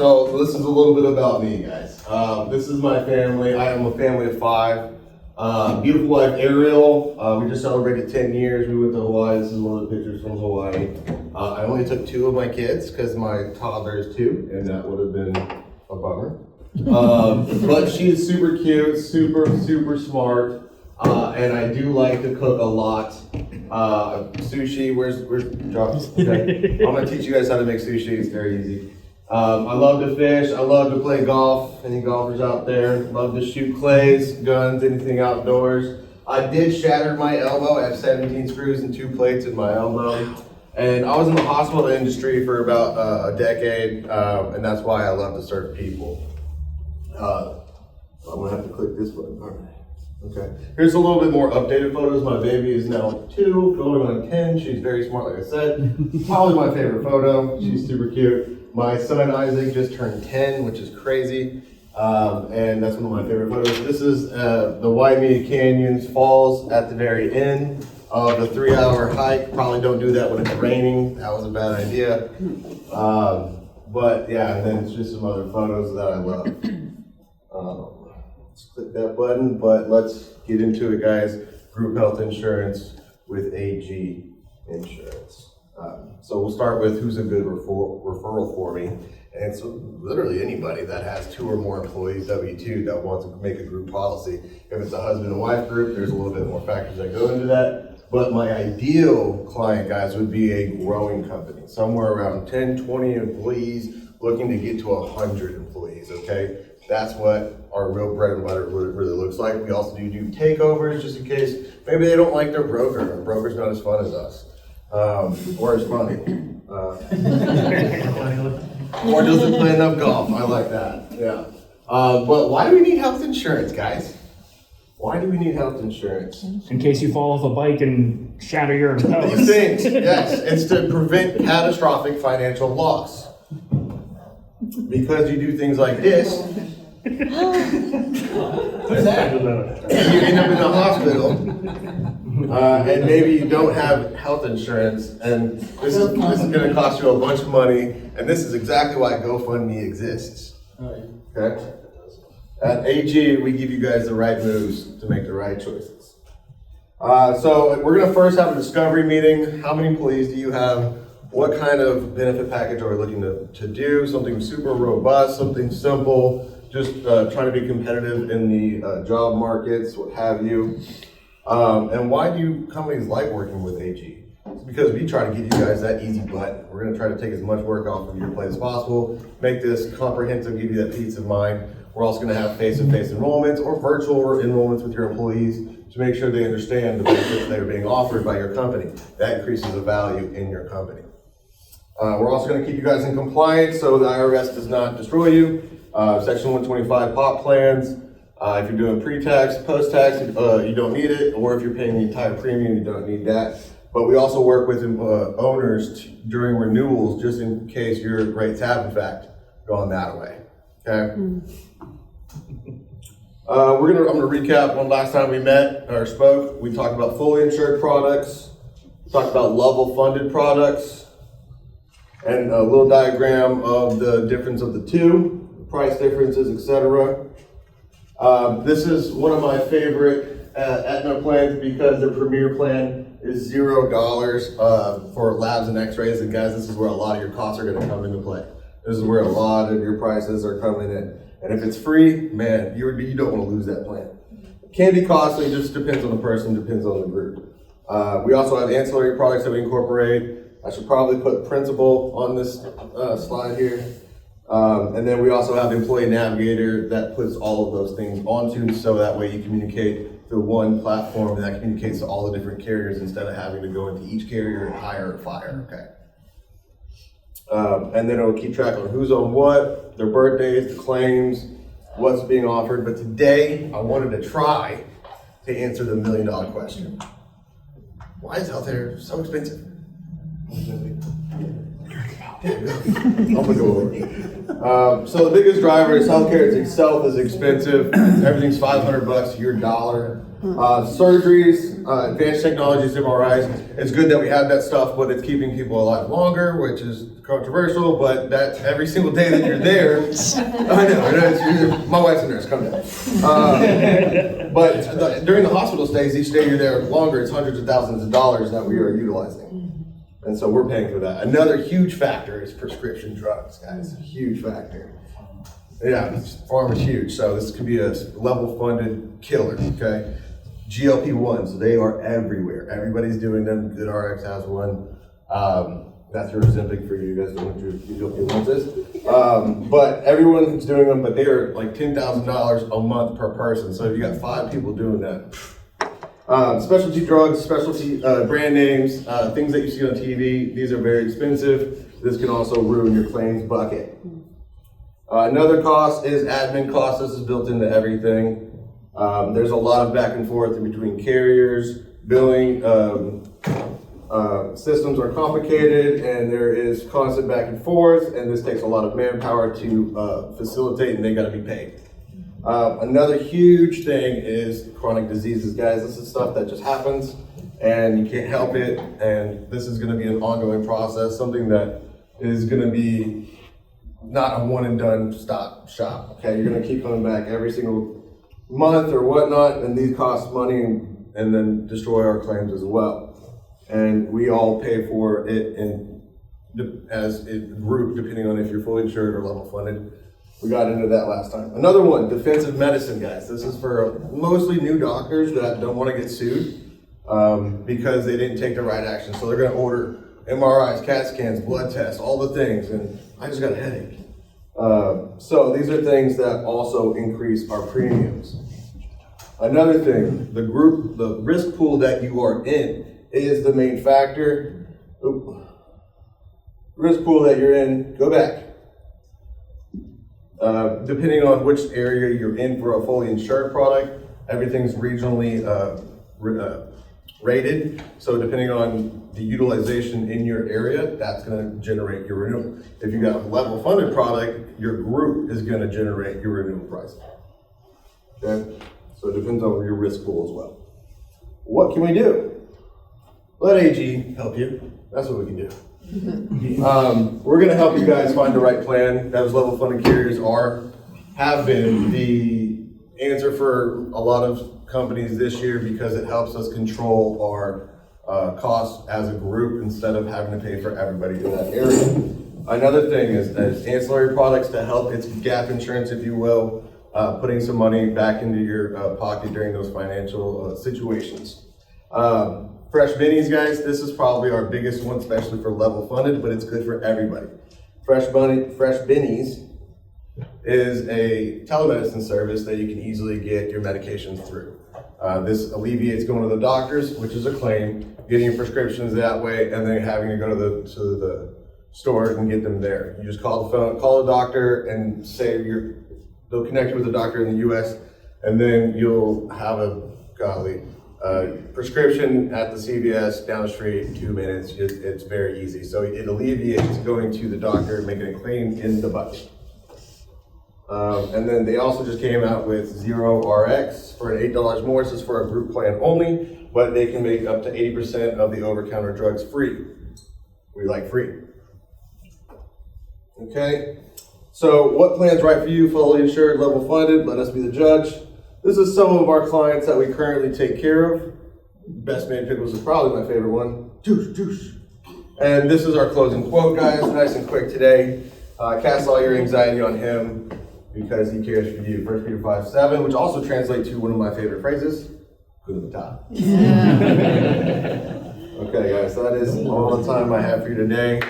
So this is a little bit about me, guys. This is my family. I am a family of 5. Beautiful wife, Ariel. We just celebrated 10 years. We went to Hawaii. This is one of the pictures from Hawaii. I only took 2 of my kids because my toddler is 2, and that would have been a bummer. But she is super cute, super smart. And I do like to cook a lot. Sushi, where's Josh? Okay. I'm gonna teach you guys how to make sushi. It's very easy. I love to fish. I love to play golf. Any golfers out there? Love to shoot clays, guns, anything outdoors. I did shatter my elbow. I have 17 screws and 2 plates in my elbow. And I was in the hospital industry for about a decade, and that's why I love to serve people. I'm gonna have to click this button. All right. Okay. Here's a little bit more updated photos. My baby is now 2, going on 10. She's very smart, like I said. Probably my favorite photo. She's super cute. My son Isaac just turned 10, which is crazy. And that's one of my favorite photos. This is the Waimea Canyons Falls at the very end of the 3-hour hike. Probably don't do that when it's raining. That was a bad idea. But yeah, and then it's just some other photos that I love. Let's click that button, but let's get into it, guys. Group health insurance with AG Insurance. So we'll start with who's a good referral for me. And it's literally anybody that has 2 or more employees, W-2, that wants to make a group policy. If it's a husband and wife group, there's a little bit more factors that go into that. But my ideal client, guys, would be a growing company, somewhere around 10, 20 employees, looking to get to 100 employees, okay? That's what our real bread and butter really looks like. We also do takeovers just in case maybe they don't like their broker. Our broker's not as fun as us, or as funny. Or doesn't play enough golf. I like that, yeah. But why do we need health insurance, guys? Why do we need health insurance? In case you fall off a bike and shatter your pelvis. These things, yes. It's to prevent catastrophic financial loss. Because you do things like this, and you end up in the hospital, and maybe you don't have health insurance, and this is going to cost you a bunch of money, and this is exactly why GoFundMe exists. Okay? At AG, we give you guys the right moves to make the right choices. So we're going to first have a discovery meeting. How many employees do you have? What kind of benefit package are we looking to do? Something super robust, something simple, just trying to be competitive in the job markets, what have you. And why do companies like working with AG? It's because we try to give you guys that easy button. We're gonna try to take as much work off of your plate as possible, make this comprehensive, give you that peace of mind. We're also gonna have face-to-face enrollments or virtual enrollments with your employees to make sure they understand the benefits that are being offered by your company. That increases the value in your company. We're also going to keep you guys in compliance so the IRS does not destroy you. Section 125 POP plans. If you're doing pre-tax, post-tax, you don't need it. Or if you're paying the entire premium, you don't need that. But we also work with owners during renewals just in case your rates have, in fact, gone that way. Okay? I'm going to recap one last time we met or spoke. We talked about fully insured products. We talked about level funded products. And a little diagram of the difference of the 2, price differences, etc. This is one of my favorite Aetna plans because the premier plan is $0 for labs and x-rays. And guys, this is where a lot of your costs are gonna come into play. This is where a lot of your prices are coming in. And if it's free, man, you don't wanna lose that plan. It can be costly, just depends on the person, depends on the group. We also have ancillary products that we incorporate. I should probably put principal on this slide here. And then we also have Employee Navigator that puts all of those things onto, so that way you communicate through one platform that communicates to all the different carriers instead of having to go into each carrier and hire or fire, okay? And then it'll keep track on who's on what, their birthdays, the claims, what's being offered. But today, I wanted to try to answer the $1 million question. Why is healthcare so expensive? I'm gonna go over. So the biggest driver is healthcare itself is expensive. Everything's $500 to your dollar. Surgeries, advanced technologies, MRIs. It's good that we have that stuff, but it's keeping people alive longer, which is controversial. But that every single day that you're there, I know. My wife's a nurse. Come down. But during the hospital stays, each day you're there longer. It's hundreds of thousands of dollars that we are utilizing. And so we're paying for that. Another huge factor is prescription drugs, guys. Huge factor. Yeah, pharma is huge. So this could be a level funded killer, okay? GLP-1s, they are everywhere. Everybody's doing them. GoodRx has one. That's your Ozempic for you guys don't know what your GLP-1s is. But everyone's doing them, but they are like $10,000 a month per person. So if you got 5 people doing that, specialty drugs, specialty brand names, things that you see on TV, these are very expensive. This can also ruin your claims bucket. Another cost is admin costs. This is built into everything. There's a lot of back and forth in between carriers, billing, systems are complicated, and there is constant back and forth, and this takes a lot of manpower to facilitate, and they gotta be paid. Another huge thing is chronic diseases, guys. This is stuff that just happens and you can't help it, and this is gonna be an ongoing process, something that is gonna be not a one and done stop shop, okay? You're gonna keep coming back every single month or whatnot, and these cost money and then destroy our claims as well. And we all pay for it as a group, depending on if you're fully insured or level funded. We got into that last time. Another one, defensive medicine, guys. This is for mostly new doctors that don't want to get sued because they didn't take the right action. So they're going to order MRIs, CAT scans, blood tests, all the things, and I just got a headache. So these are things that also increase our premiums. Another thing, the risk pool that you are in is the main factor. Risk pool that you're in, go back. Depending on which area you're in for a fully insured product, everything's regionally rated. So depending on the utilization in your area, that's gonna generate your renewal. If you got a level funded product, your group is gonna generate your renewal price. Okay? So it depends on your risk pool as well. What can we do? Let AG help you. That's what we can do. We're going to help you guys find the right plan. Those level funded carriers have been the answer for a lot of companies this year because it helps us control our costs as a group instead of having to pay for everybody in that area. Another thing is ancillary products to help. It's gap insurance, if you will, putting some money back into your pocket during those financial situations. Fresh Bennies, guys, this is probably our biggest one, especially for level funded, but it's good for everybody. Fresh Bennies is a telemedicine service that you can easily get your medications through. This alleviates going to the doctors, which is a claim, getting your prescriptions that way, and then having to go to the store and get them there. You just call the phone, call the doctor, and say they'll connect you with a doctor in the U.S., and then you'll have a prescription at the CVS down the street, 2 minutes. It's very easy. So it alleviates going to the doctor, making a claim in the budget. And then they also just came out with Zero RX for $8 more. This is for a group plan only, but they can make up to 80% of the over-counter drugs free. We like free. Okay, so what plan's right for you? Fully insured, level funded, let us be the judge. This is some of our clients that we currently take care of. Best Man Pickles is probably my favorite one. Juice. And this is our closing quote, guys. Nice and quick today. Cast all your anxiety on him because he cares for you. 1 Peter 5:7, which also translates to one of my favorite phrases. Good at the top. Okay, guys, that is all the time I have for you today.